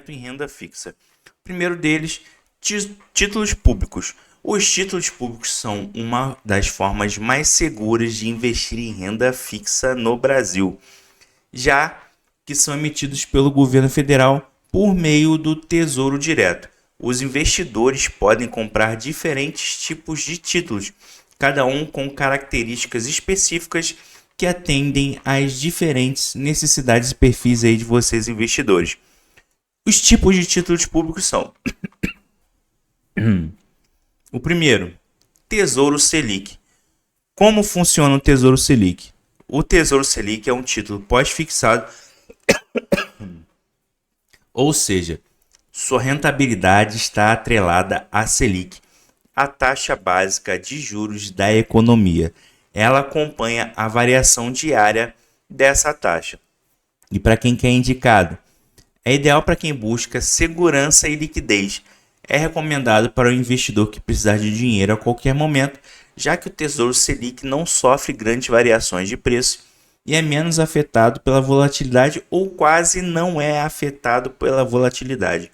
investimento em renda fixa. O primeiro deles, títulos públicos. Os títulos públicos são uma das formas mais seguras de investir em renda fixa no Brasil, já que são emitidos pelo governo federal por meio do Tesouro Direto. Os investidores podem comprar diferentes tipos de títulos, cada um com características específicas que atendem às diferentes necessidades e perfis aí de vocês investidores. Os tipos de títulos públicos são: o primeiro, Tesouro Selic. Como funciona o Tesouro Selic? O Tesouro Selic é um título pós-fixado, ou seja, sua rentabilidade está atrelada à Selic, a taxa básica de juros da economia. Ela acompanha a variação diária dessa taxa. E para quem quer indicado? É ideal para quem busca segurança e liquidez. É recomendado para o investidor que precisar de dinheiro a qualquer momento, já que o Tesouro Selic não sofre grandes variações de preço e é menos afetado pela volatilidade ou quase não é afetado pela volatilidade.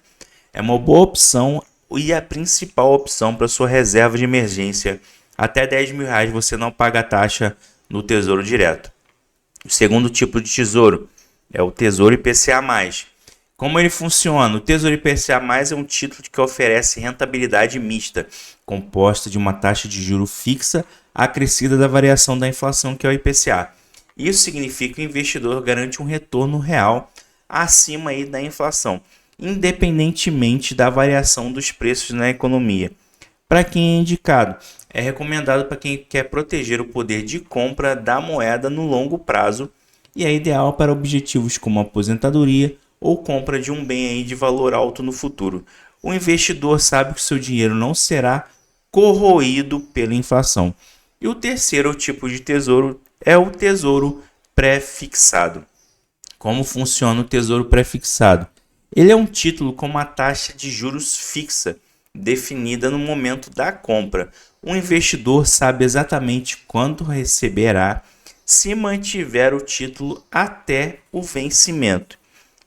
É uma boa opção e a principal opção para sua reserva de emergência. Até R$10.000 você não paga a taxa no Tesouro Direto. O segundo tipo de tesouro é o Tesouro IPCA+. Como ele funciona? O Tesouro IPCA+ é um título que oferece rentabilidade mista, composta de uma taxa de juro fixa acrescida da variação da inflação, que é o IPCA. Isso significa que o investidor garante um retorno real acima aí da inflação, independentemente da variação dos preços na economia. Para quem é indicado? É recomendado para quem quer proteger o poder de compra da moeda no longo prazo e é ideal para objetivos como aposentadoria ou compra de um bem aí de valor alto no futuro. O investidor sabe que seu dinheiro não será corroído pela inflação. E o terceiro tipo de tesouro é o Tesouro Pré-fixado. Como funciona o Tesouro Pré-fixado? Ele é um título com uma taxa de juros fixa, definida no momento da compra. O investidor sabe exatamente quanto receberá se mantiver o título até o vencimento.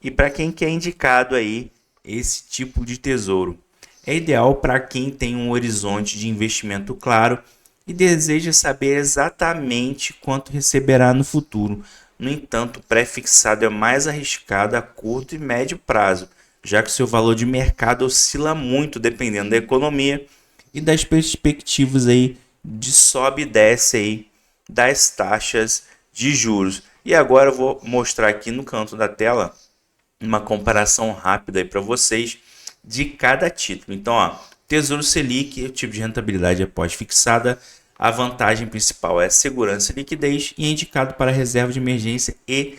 E para quem quer indicado aí esse tipo de tesouro? É ideal para quem tem um horizonte de investimento claro e deseja saber exatamente quanto receberá no futuro. No entanto, o pré-fixado é mais arriscado a curto e médio prazo, já que seu valor de mercado oscila muito dependendo da economia e das perspectivas aí de sobe e desce aí das taxas de juros. E agora eu vou mostrar aqui no canto da tela uma comparação rápida para vocês de cada título. Então, Tesouro Selic, o tipo de rentabilidade é pós-fixada. A vantagem principal é a segurança e liquidez e é indicado para reserva de emergência e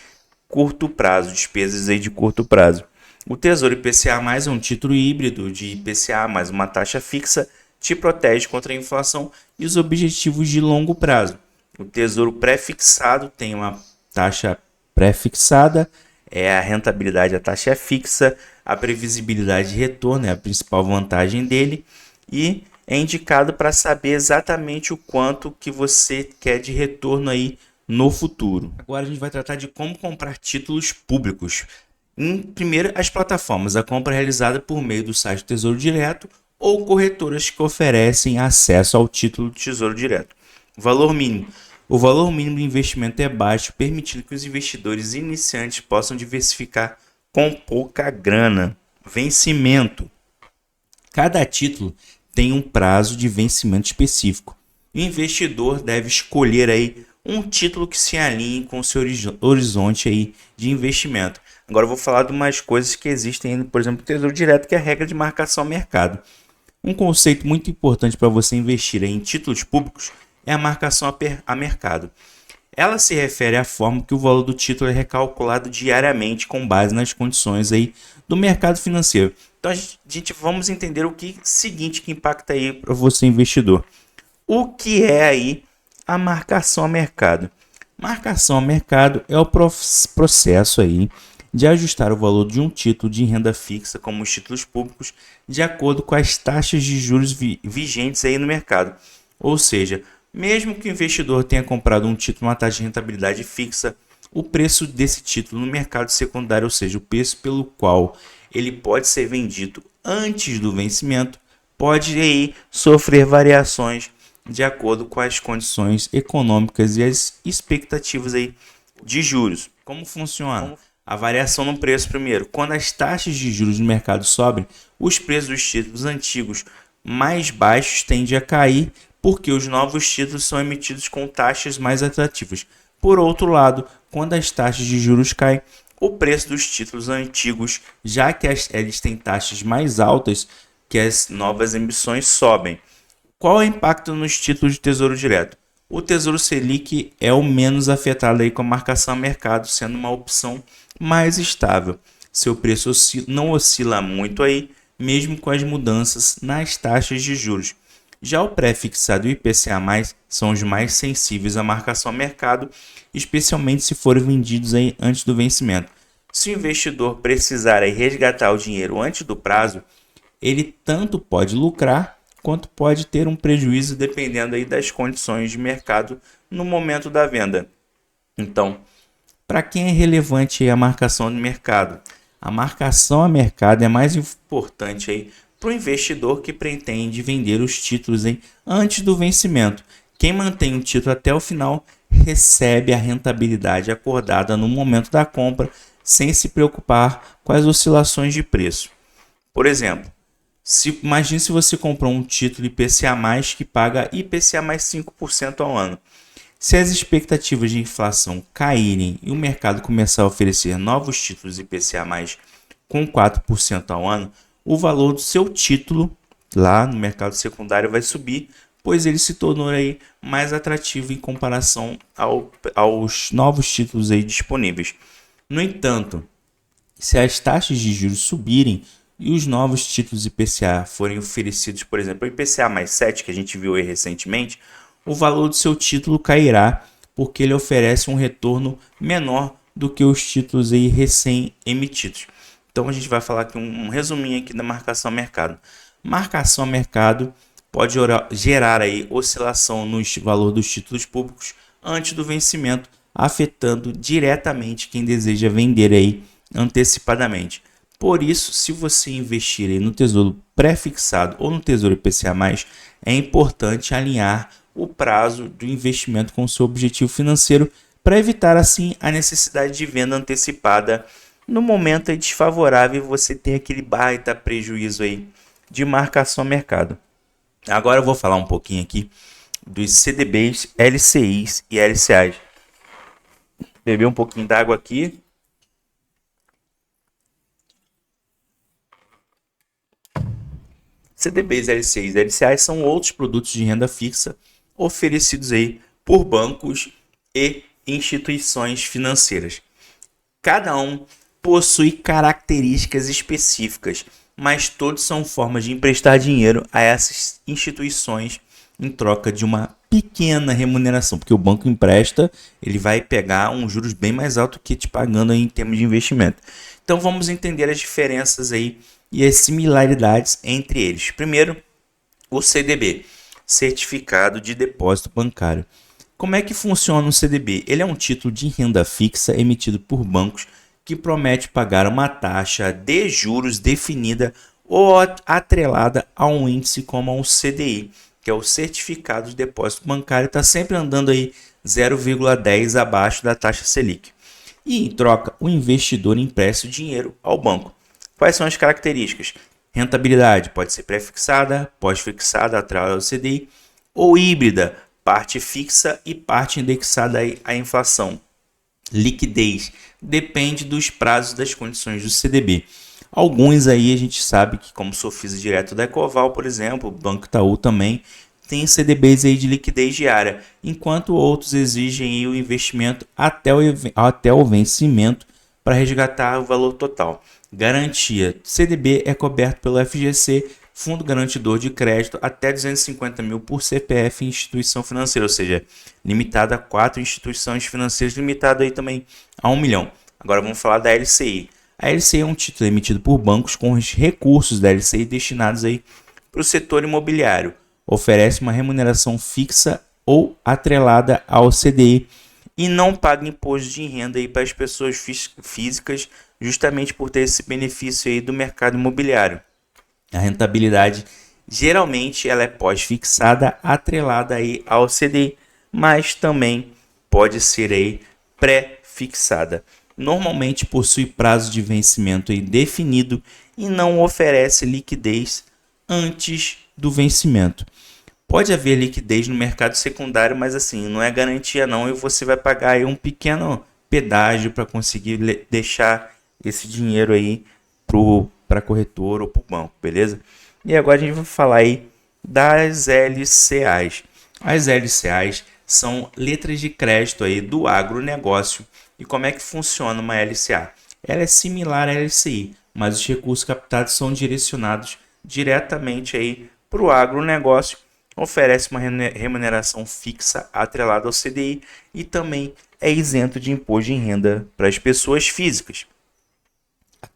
curto prazo, despesas aí de curto prazo. O Tesouro IPCA+ é um título híbrido de IPCA mais uma taxa fixa, te protege contra a inflação e os objetivos de longo prazo. O Tesouro Pré-fixado tem uma taxa pré-fixada, a rentabilidade, a taxa é fixa, a previsibilidade de retorno é a principal vantagem dele e é indicado para saber exatamente o quanto que você quer de retorno aí no futuro. Agora a gente vai tratar de como comprar títulos públicos. Primeiro, as plataformas. A compra é realizada por meio do site Tesouro Direto ou corretoras que oferecem acesso ao título do Tesouro Direto. Valor mínimo. O valor mínimo de investimento é baixo, permitindo que os investidores iniciantes possam diversificar com pouca grana. Vencimento. Cada título tem um prazo de vencimento específico. O investidor deve escolher aí um título que se alinhe com o seu horizonte aí de investimento. Agora eu vou falar de umas coisas que existem, por exemplo, o Tesouro Direto, que é a regra de marcação ao mercado. Um conceito muito importante para você investir em títulos públicos é a marcação a mercado. Ela se refere à forma que o valor do título é recalculado diariamente com base nas condições aí do mercado financeiro. Então, vamos entender o que seguinte que impacta aí para você investidor. O que é aí a marcação a mercado? Marcação a mercado é o processo aí de ajustar o valor de um título de renda fixa, como os títulos públicos, de acordo com as taxas de juros vigentes aí no mercado. Ou seja, mesmo que o investidor tenha comprado um título uma taxa de rentabilidade fixa, o preço desse título no mercado secundário, ou seja, o preço pelo qual ele pode ser vendido antes do vencimento, pode aí sofrer variações de acordo com as condições econômicas e as expectativas aí de juros. Como funciona? A variação no preço primeiro. Quando as taxas de juros no mercado sobem, os preços dos títulos antigos mais baixos tendem a cair porque os novos títulos são emitidos com taxas mais atrativas. Por outro lado, quando as taxas de juros caem, o preço dos títulos antigos, já que eles têm taxas mais altas que as novas emissões, sobem. Qual é o impacto nos títulos de Tesouro Direto? O Tesouro Selic é o menos afetado aí com a marcação a mercado, sendo uma opção mais estável. Seu preço não oscila muito aí, mesmo com as mudanças nas taxas de juros. Já o pré-fixado e o IPCA+, são os mais sensíveis à marcação a mercado, especialmente se forem vendidos aí antes do vencimento. Se o investidor precisar aí resgatar o dinheiro antes do prazo, ele tanto pode lucrar quanto pode ter um prejuízo dependendo aí das condições de mercado no momento da venda. Então, para quem é relevante a marcação de mercado? A marcação a mercado é mais importante aí para o investidor que pretende vender os títulos antes do vencimento. Quem mantém o título até o final recebe a rentabilidade acordada no momento da compra, sem se preocupar com as oscilações de preço. Por exemplo, imagine se você comprou um título IPCA+, que paga IPCA mais 5% ao ano. Se as expectativas de inflação caírem e o mercado começar a oferecer novos títulos IPCA+, com 4% ao ano, o valor do seu título lá no mercado secundário vai subir, pois ele se tornou aí mais atrativo em comparação aos novos títulos aí disponíveis. No entanto, se as taxas de juros subirem e os novos títulos IPCA forem oferecidos, por exemplo, o IPCA mais 7, que a gente viu aí recentemente, o valor do seu título cairá, porque ele oferece um retorno menor do que os títulos aí recém-emitidos. Então a gente vai falar aqui um resuminho aqui da marcação a mercado. Marcação a mercado pode gerar aí oscilação no valor dos títulos públicos antes do vencimento, afetando diretamente quem deseja vender aí antecipadamente. Por isso, se você investir aí no tesouro pré-fixado ou no tesouro IPCA+, é importante alinhar o prazo do investimento com o seu objetivo financeiro para evitar assim a necessidade de venda antecipada no momento desfavorável e você tem aquele baita prejuízo aí de marcação a mercado. Agora eu vou falar um pouquinho aqui dos CDBs, LCIs e LCAs. Beber um pouquinho d'água aqui. CDBs, LCIs e LCAs são outros produtos de renda fixa oferecidos aí por bancos e instituições financeiras. Cada um possui características específicas, mas todos são formas de emprestar dinheiro a essas instituições em troca de uma pequena remuneração, porque o banco empresta, ele vai pegar um juros bem mais alto que te pagando aí em termos de investimento. Então vamos entender as diferenças aí e as similaridades entre eles. Primeiro, o CDB, Certificado de Depósito Bancário. Como é que funciona o CDB? Ele é um título de renda fixa emitido por bancos que promete pagar uma taxa de juros definida ou atrelada a um índice como o CDI, que é o Certificado de Depósito Bancário, está sempre andando aí 0,10 abaixo da taxa Selic. E em troca, o investidor empresta o dinheiro ao banco. Quais são as características? Rentabilidade pode ser pré-fixada, pós-fixada, atrelada ao CDI, ou híbrida, parte fixa e parte indexada à inflação. Liquidez depende dos prazos das condições do CDB. Alguns aí a gente sabe que, como Sofisa Direto da Ecoval, por exemplo, o Banco Itaú também tem CDBs aí de liquidez diária, enquanto outros exigem aí o investimento até o vencimento para resgatar o valor total. Garantia: CDB é coberto pelo FGC, Fundo Garantidor de Crédito, até 250 mil por CPF e instituição financeira, ou seja, limitado a 4 instituições financeiras, limitado aí também a 1 milhão. Agora vamos falar da LCI. A LCI é um título emitido por bancos com os recursos da LCI destinados aí para o setor imobiliário. Oferece uma remuneração fixa ou atrelada ao CDI e não paga imposto de renda aí para as pessoas físicas, justamente por ter esse benefício aí do mercado imobiliário. A rentabilidade geralmente ela é pós-fixada, atrelada aí ao CDI, mas também pode ser aí pré-fixada. Normalmente possui prazo de vencimento indefinido e não oferece liquidez antes do vencimento. Pode haver liquidez no mercado secundário, mas assim, não é garantia não, e você vai pagar aí um pequeno pedágio para conseguir deixar esse dinheiro aí para a corretora ou para o banco, beleza? E agora a gente vai falar aí das LCAs. As LCAs são letras de crédito aí do agronegócio. E como é que funciona uma LCA? Ela é similar à LCI, mas os recursos captados são direcionados diretamente aí para o agronegócio. Oferece uma remuneração fixa atrelada ao CDI e também é isento de imposto de renda para as pessoas físicas.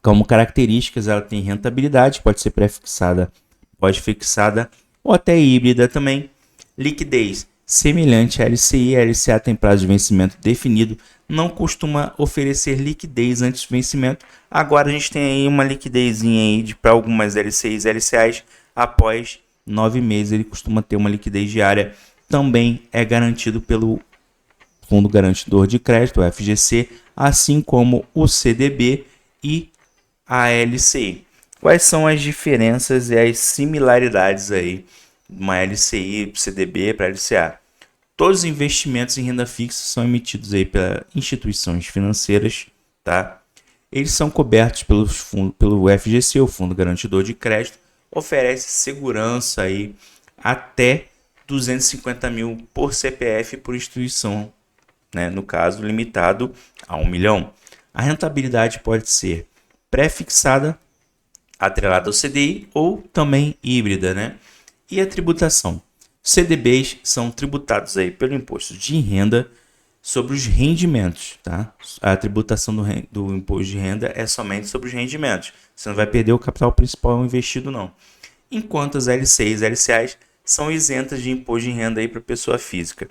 Como características, ela tem rentabilidade, pode ser pré-fixada, pós-fixada ou até híbrida também. Liquidez, semelhante à LCI, a LCA tem prazo de vencimento definido, não costuma oferecer liquidez antes do vencimento. Agora a gente tem aí uma liquidezinha aí para algumas LCIs e LCAs após 9 meses, ele costuma ter uma liquidez diária. Também é garantido pelo Fundo Garantidor de Crédito, o FGC, assim como o CDB e a LCI. Quais são as diferenças e as similaridades aí de uma LCI, CDB para LCA? Todos os investimentos em renda fixa são emitidos aí pelas instituições financeiras, tá? Eles são cobertos pelo FGC, o Fundo Garantidor de Crédito, oferece segurança aí até 250 mil por CPF por instituição, né? No caso, limitado a 1 milhão. A rentabilidade pode ser pré-fixada, atrelada ao CDI ou também híbrida, né? E a tributação? CDBs são tributados aí pelo imposto de renda sobre os rendimentos, tá? A tributação do imposto de renda é somente sobre os rendimentos. Você não vai perder o capital principal investido, não. Enquanto as LCs e LCAs são isentas de imposto de renda aí para pessoa física.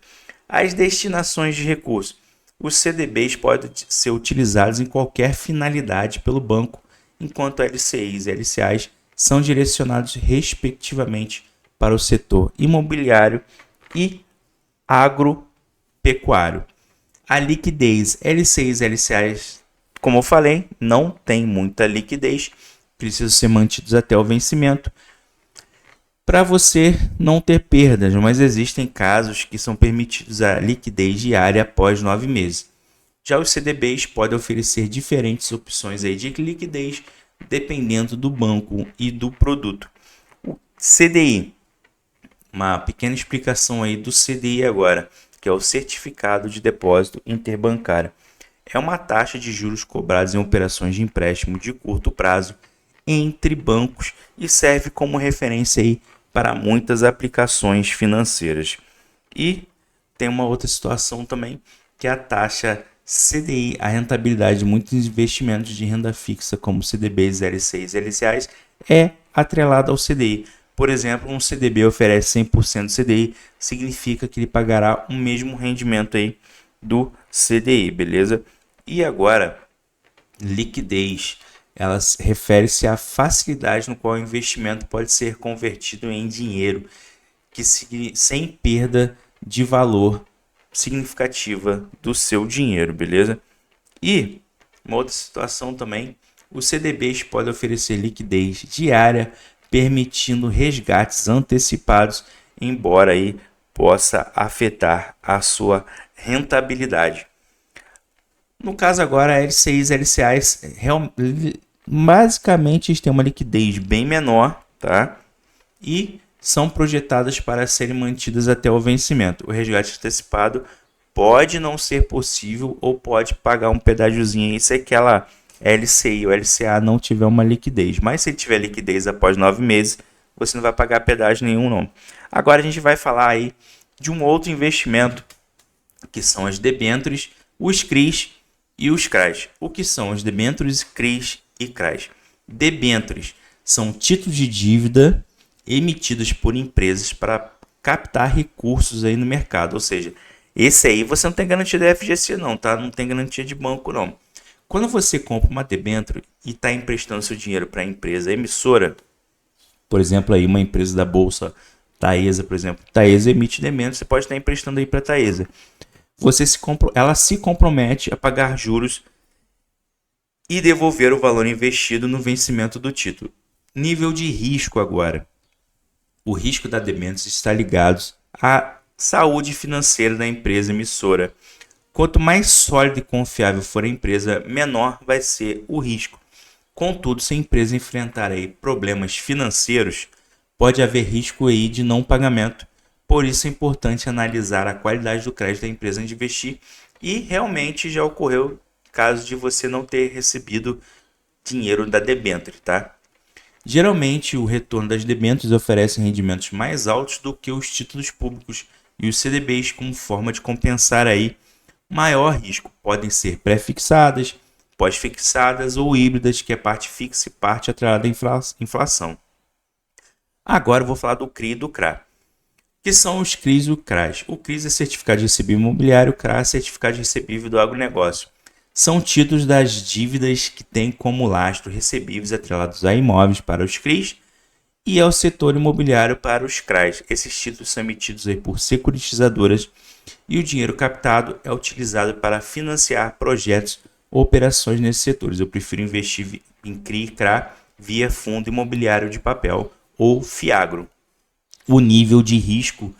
As destinações de recursos. Os CDBs podem ser utilizados em qualquer finalidade pelo banco, enquanto LCIs e LCAs são direcionados respectivamente para o setor imobiliário e agropecuário. A liquidez LCIs e LCAs, como eu falei, não tem muita liquidez, precisam ser mantidos até o vencimento para você não ter perdas, mas existem casos que são permitidos a liquidez diária após 9 meses. Já os CDBs podem oferecer diferentes opções aí de liquidez dependendo do banco e do produto. O CDI, uma pequena explicação aí do CDI agora, que é o Certificado de Depósito Interbancário. É uma taxa de juros cobrados em operações de empréstimo de curto prazo entre bancos e serve como referência aí para muitas aplicações financeiras. E tem uma outra situação também, que é a taxa CDI, a rentabilidade de muitos investimentos de renda fixa, como CDBs, LCs e LCAs, é atrelada ao CDI. Por exemplo, um CDB oferece 100% CDI, significa que ele pagará o mesmo rendimento aí do CDI, beleza? E agora, liquidez. Ela refere-se à facilidade no qual o investimento pode ser convertido em dinheiro, sem perda de valor significativa do seu dinheiro, beleza? E uma outra situação também, os CDBs podem oferecer liquidez diária, permitindo resgates antecipados, embora aí possa afetar a sua rentabilidade. No caso agora, LCIs e LCAs basicamente têm uma liquidez bem menor, tá? E são projetadas para serem mantidas até o vencimento. O resgate antecipado pode não ser possível ou pode pagar um pedágiozinho aí se aquela LCI ou LCA não tiver uma liquidez. Mas se tiver liquidez após 9 meses, você não vai pagar pedágio nenhum, não. Agora a gente vai falar aí de um outro investimento, que são as debêntures, os CRIs e os CRAs. O que são os debêntures, CRIs e CRAs? Debêntures são títulos de dívida emitidos por empresas para captar recursos aí no mercado, ou seja, Esse aí você não tem garantia da FGC não, tá? Não tem garantia de banco não. Quando você compra uma debênture e está emprestando seu dinheiro para a empresa emissora, por exemplo, aí uma empresa da bolsa Taesa, por exemplo, Taesa emite debênture, você pode estar emprestando aí para a Taesa. Ela se compromete a pagar juros e devolver o valor investido no vencimento do título. Nível de risco agora. O risco da debênture está ligado à saúde financeira da empresa emissora. Quanto mais sólida e confiável for a empresa, menor vai ser o risco. Contudo, se a empresa enfrentar aí problemas financeiros, pode haver risco aí de não pagamento. Por isso é importante analisar a qualidade do crédito da empresa antes de investir, e realmente já ocorreu caso de você não ter recebido dinheiro da debênture, tá? Geralmente, o retorno das debêntures oferece rendimentos mais altos do que os títulos públicos e os CDBs, como forma de compensar aí maior risco. Podem ser pré-fixadas, pós-fixadas ou híbridas, que é parte fixa e parte atrelada à inflação. Agora eu vou falar do CRI e do CRA. Que são os CRIs e o CRAs? O CRIs é certificado de recebível imobiliário, o CRA é certificado de recebível do agronegócio. São títulos das dívidas que têm como lastro recebíveis atrelados a imóveis para os CRIs e ao setor imobiliário para os CRAs. Esses títulos são emitidos aí por securitizadoras e o dinheiro captado é utilizado para financiar projetos ou operações nesses setores. Eu prefiro investir em CRI e CRA via fundo imobiliário de papel ou FIAGRO. O nível de risco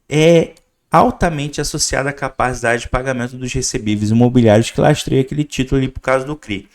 é altamente associado à capacidade de pagamento dos recebíveis imobiliários que lastreia aquele título ali por causa do CRI.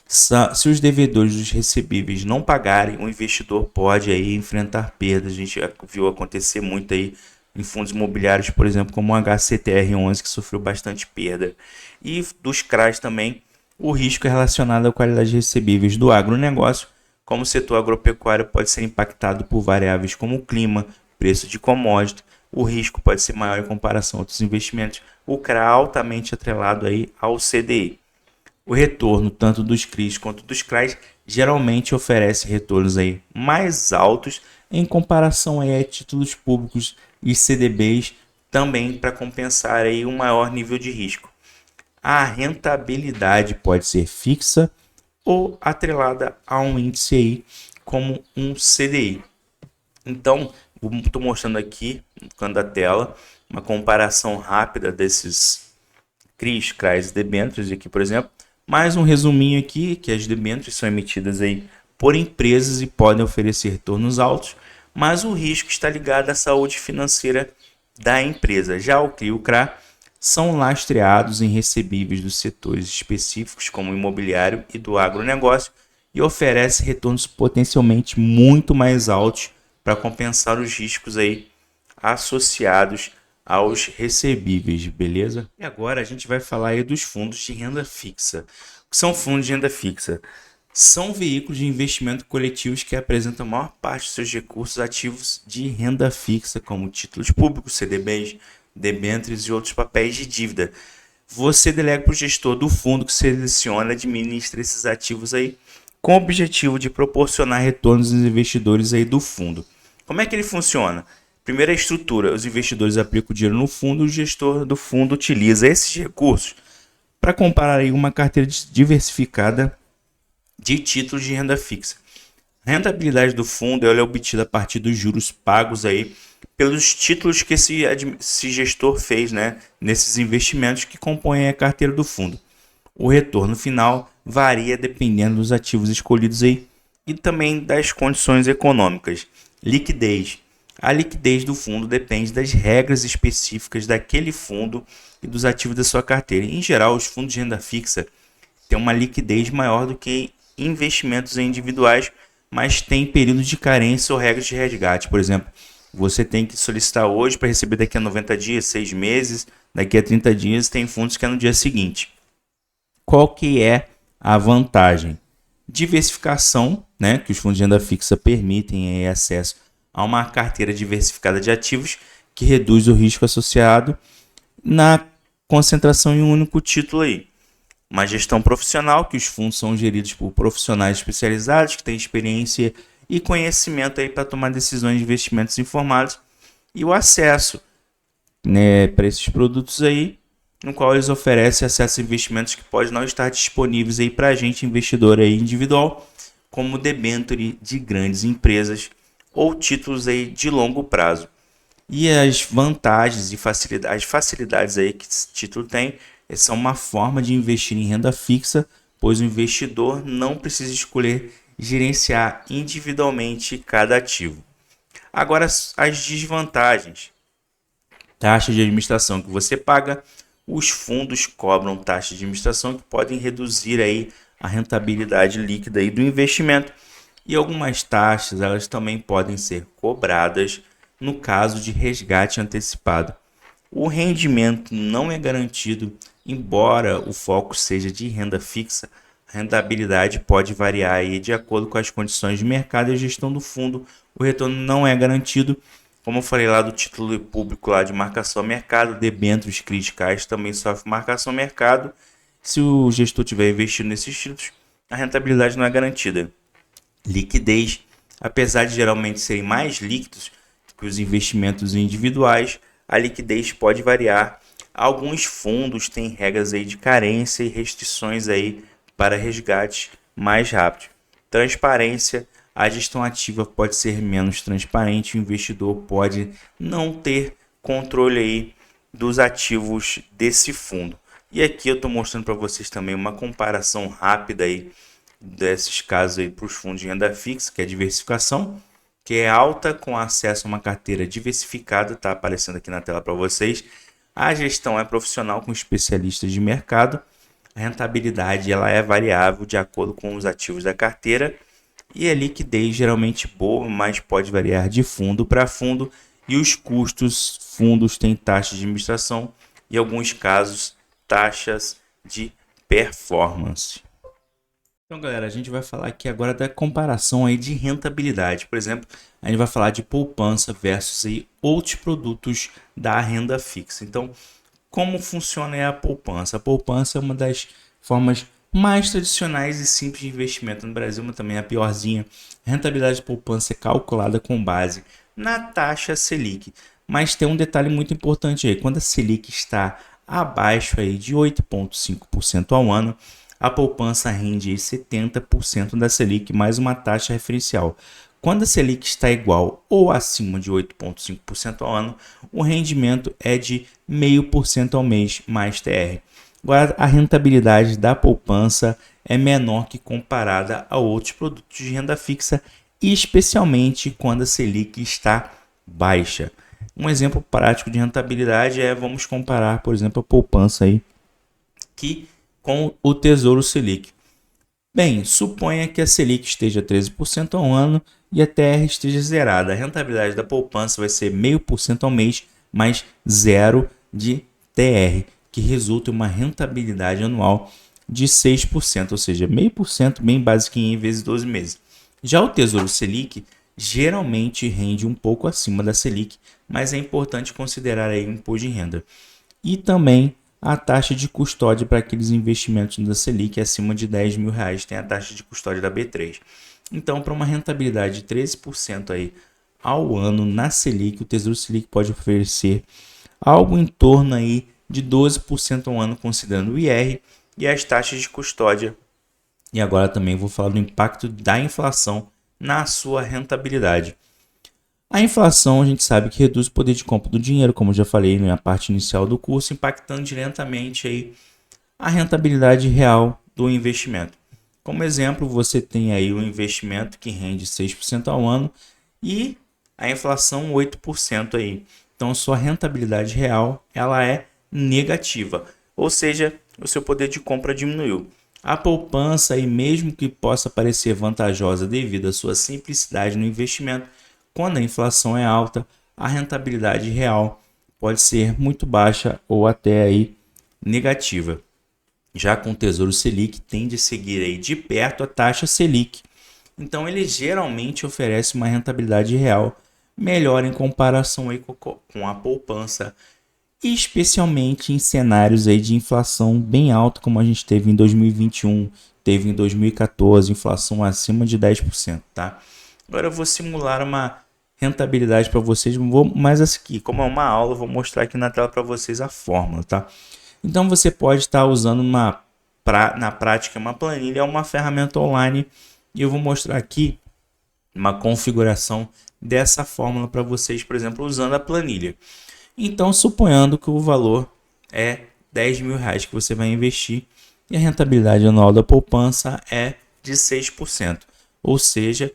Se os devedores dos recebíveis não pagarem, o investidor pode aí enfrentar perdas. A gente viu acontecer muito aí em fundos imobiliários, por exemplo, como o HCTR11, que sofreu bastante perda. E dos CRAs também, o risco é relacionado à qualidade de recebíveis do agronegócio, como o setor agropecuário pode ser impactado por variáveis como o clima, preço de commodity. O risco pode ser maior em comparação a outros investimentos. O CRA é altamente atrelado aí ao CDI. O retorno tanto dos CRIs quanto dos CRAs geralmente oferece retornos aí mais altos em comparação aí a títulos públicos e CDBs, também para compensar aí um maior nível de risco. A rentabilidade pode ser fixa ou atrelada a um índice aí como um CDI. Então, estou mostrando aqui no canto da tela uma comparação rápida desses CRIs, CRAs e debêntures aqui, por exemplo. Mais um resuminho aqui, que as debêntures são emitidas aí por empresas e podem oferecer retornos altos, mas o risco está ligado à saúde financeira da empresa. Já o CRI e o CRA são lastreados em recebíveis dos setores específicos, como o imobiliário e do agronegócio, e oferecem retornos potencialmente muito mais altos para compensar os riscos aí associados aos recebíveis, beleza? E agora a gente vai falar aí dos fundos de renda fixa. O que são fundos de renda fixa? São veículos de investimento coletivos que apresentam a maior parte dos seus recursos ativos de renda fixa, como títulos públicos, CDBs, debêntures e outros papéis de dívida. Você delega para o gestor do fundo que seleciona e administra esses ativos aí, com o objetivo de proporcionar retornos aos investidores aí do fundo. Como é que ele funciona? Primeira estrutura, os investidores aplicam o dinheiro no fundo e o gestor do fundo utiliza esses recursos para comprar aí uma carteira diversificada de títulos de renda fixa. A rentabilidade do fundo é obtida a partir dos juros pagos aí pelos títulos que esse gestor fez, né, nesses investimentos que compõem a carteira do fundo. O retorno final varia dependendo dos ativos escolhidos aí e também das condições econômicas. Liquidez. A liquidez do fundo depende das regras específicas daquele fundo e dos ativos da sua carteira. Em geral, os fundos de renda fixa têm uma liquidez maior do que investimentos individuais, mas tem períodos de carência ou regras de resgate. Por exemplo, você tem que solicitar hoje para receber daqui a 90 dias, 6 meses, daqui a 30 dias, tem fundos que é no dia seguinte. Qual que é a vantagem? Diversificação, né, que os fundos de renda fixa permitem acesso a uma carteira diversificada de ativos que reduz o risco associado na concentração em um único título aí. Uma gestão profissional, que os fundos são geridos por profissionais especializados que têm experiência e conhecimento aí para tomar decisões de investimentos informados. E o acesso né, para esses produtos aí, no qual eles oferecem acesso a investimentos que podem não estar disponíveis aí para a gente, investidor aí individual, como debênture de grandes empresas ou títulos aí de longo prazo. E as vantagens e facilidades, as facilidades aí que esse título tem são uma forma de investir em renda fixa, pois o investidor não precisa escolher gerenciar individualmente cada ativo. Agora, as desvantagens. Taxa de administração que você paga. Os fundos cobram taxas de administração que podem reduzir aí a rentabilidade líquida aí do investimento. E algumas taxas elas também podem ser cobradas no caso de resgate antecipado. O rendimento não é garantido, embora o foco seja de renda fixa. A rentabilidade pode variar aí de acordo com as condições de mercado e a gestão do fundo. O retorno não é garantido. Como eu falei lá do título público lá de marcação a mercado, debêntures criticais também sofrem marcação a mercado. Se o gestor tiver investido nesses títulos, a rentabilidade não é garantida. Liquidez, apesar de geralmente serem mais líquidos que os investimentos individuais, a liquidez pode variar. Alguns fundos têm regras aí de carência e restrições aí para resgate mais rápido. Transparência, a gestão ativa pode ser menos transparente, o investidor pode não ter controle aí dos ativos desse fundo. E aqui eu estou mostrando para vocês também uma comparação rápida aí desses casos aí para os fundos de renda fixa, que é a diversificação, que é alta com acesso a uma carteira diversificada, está aparecendo aqui na tela para vocês. A gestão é profissional com especialistas de mercado. A rentabilidade ela é variável de acordo com os ativos da carteira. E a liquidez geralmente boa, mas pode variar de fundo para fundo. E os custos, fundos têm taxas de administração e, em alguns casos, taxas de performance. Então, galera, a gente vai falar aqui agora da comparação aí de rentabilidade. Por exemplo, a gente vai falar de poupança versus aí outros produtos da renda fixa. Então, como funciona a poupança? A poupança é uma das formas mais tradicionais e simples de investimento no Brasil, mas também a piorzinha. A rentabilidade de poupança é calculada com base na taxa Selic. Mas tem um detalhe muito importante aí. Quando a Selic está abaixo aí de 8,5% ao ano, a poupança rende aí 70% da Selic mais uma taxa referencial. Quando a Selic está igual ou acima de 8,5% ao ano, o rendimento é de 0,5% ao mês mais TR. Agora, a rentabilidade da poupança é menor que comparada a outros produtos de renda fixa, especialmente quando a Selic está baixa. Um exemplo prático de rentabilidade vamos comparar, por exemplo, a poupança aí que com o Tesouro Selic. Bem, suponha que a Selic esteja 13% ao ano e a TR esteja zerada. A rentabilidade da poupança vai ser 0,5% ao mês mais 0 de TR, que resulta em uma rentabilidade anual de 6%, ou seja, 0,5% bem basiquinho vezes 12 meses. Já o Tesouro Selic geralmente rende um pouco acima da Selic, mas é importante considerar aí o imposto de renda. E também a taxa de custódia para aqueles investimentos da Selic acima de R$10.000, tem a taxa de custódia da B3. Então, para uma rentabilidade de 13% aí ao ano na Selic, o Tesouro Selic pode oferecer algo em torno aí de 12% ao ano, considerando o IR e as taxas de custódia. E agora também vou falar do impacto da inflação na sua rentabilidade. A inflação a gente sabe que reduz o poder de compra do dinheiro, como eu já falei na parte inicial do curso, impactando diretamente aí a rentabilidade real do investimento. Como exemplo, você tem aí um investimento que rende 6% ao ano e a inflação 8% aí. Então, sua rentabilidade real ela é negativa, ou seja, o seu poder de compra diminuiu. A poupança, aí, mesmo que possa parecer vantajosa devido à sua simplicidade no investimento, quando a inflação é alta, a rentabilidade real pode ser muito baixa ou até aí negativa. Já com o Tesouro Selic, tende a seguir aí de perto a taxa Selic. Então, ele geralmente oferece uma rentabilidade real melhor em comparação aí com a poupança, especialmente em cenários aí de inflação bem alta, como a gente teve em 2021, teve em 2014, inflação acima de 10%, tá? Agora eu vou simular uma rentabilidade para vocês, mas aqui, como é uma aula, eu vou mostrar aqui na tela para vocês a fórmula, tá? Então você pode estar usando na prática uma planilha, uma ferramenta online, e eu vou mostrar aqui uma configuração dessa fórmula para vocês, por exemplo, usando a planilha. Então, suponhando que o valor é 10 mil reais que você vai investir e a rentabilidade anual da poupança é de 6%, ou seja,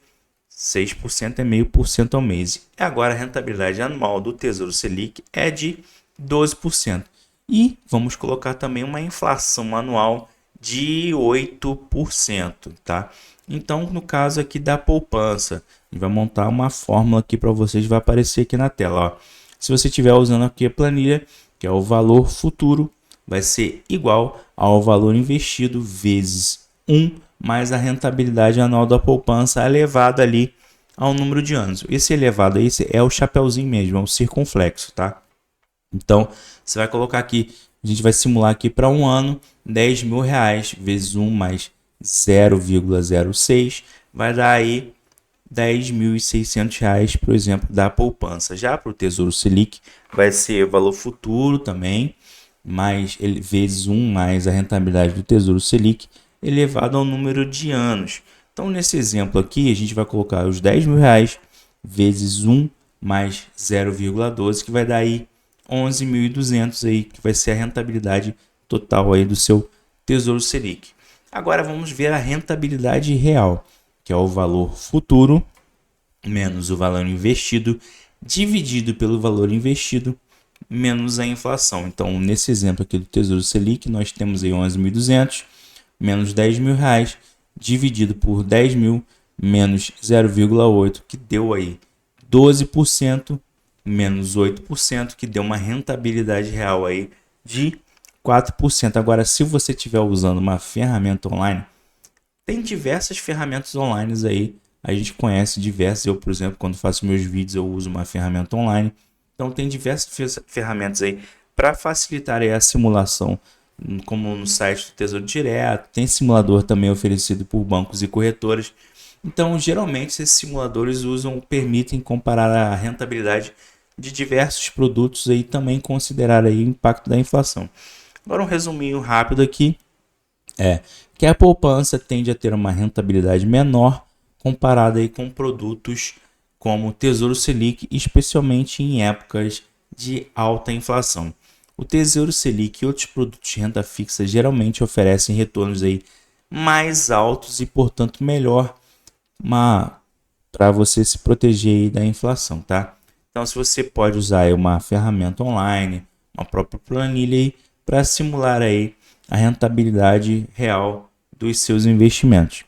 6% é 0,5% ao mês. E agora a rentabilidade anual do Tesouro Selic é de 12%. E vamos colocar também uma inflação anual de 8%, tá? Então, no caso aqui da poupança, a gente vai montar uma fórmula aqui para vocês, vai aparecer aqui na tela, ó. Se você estiver usando aqui a planilha, que é o valor futuro, vai ser igual ao valor investido vezes 1 mais a rentabilidade anual da poupança elevada ali ao número de anos. Esse elevado aí é o chapeuzinho mesmo, é o circunflexo, tá? Então, você vai colocar aqui, a gente vai simular aqui para um ano, 10 mil reais vezes 1 mais 0,06, vai dar aí 10.600 reais, por exemplo, da poupança. Já para o Tesouro Selic, vai ser valor futuro também, mais vezes 1 mais a rentabilidade do Tesouro Selic, elevado ao número de anos. Então, nesse exemplo aqui, a gente vai colocar os 10 mil reais vezes 1 mais 0,12, que vai dar aí 11.200 aí, que vai ser a rentabilidade total aí do seu Tesouro Selic. Agora vamos ver a rentabilidade real, que é o valor futuro menos o valor investido dividido pelo valor investido menos a inflação. Então, nesse exemplo aqui do Tesouro Selic, nós temos aí 11.200 menos 10 mil reais dividido por 10 mil menos 0,8, que deu aí 12% menos 8%, que deu uma rentabilidade real aí de 4%. Agora, se você estiver usando uma ferramenta online, tem diversas ferramentas online aí, a gente conhece diversas. Eu, por exemplo, quando faço meus vídeos, eu uso uma ferramenta online. Então, tem diversas ferramentas aí para facilitar aí a simulação, como no site do Tesouro Direto. Tem simulador também oferecido por bancos e corretoras. Então, geralmente, esses simuladores permitem comparar a rentabilidade de diversos produtos e também considerar aí o impacto da inflação. Agora, um resuminho rápido aqui é que a poupança tende a ter uma rentabilidade menor comparada aí com produtos como Tesouro Selic, especialmente em épocas de alta inflação. O Tesouro Selic e outros produtos de renda fixa geralmente oferecem retornos aí mais altos e, portanto, melhor para você se proteger aí da inflação, tá? Então, se você pode usar aí uma ferramenta online, uma própria planilha aí para simular aí a rentabilidade real dos seus investimentos.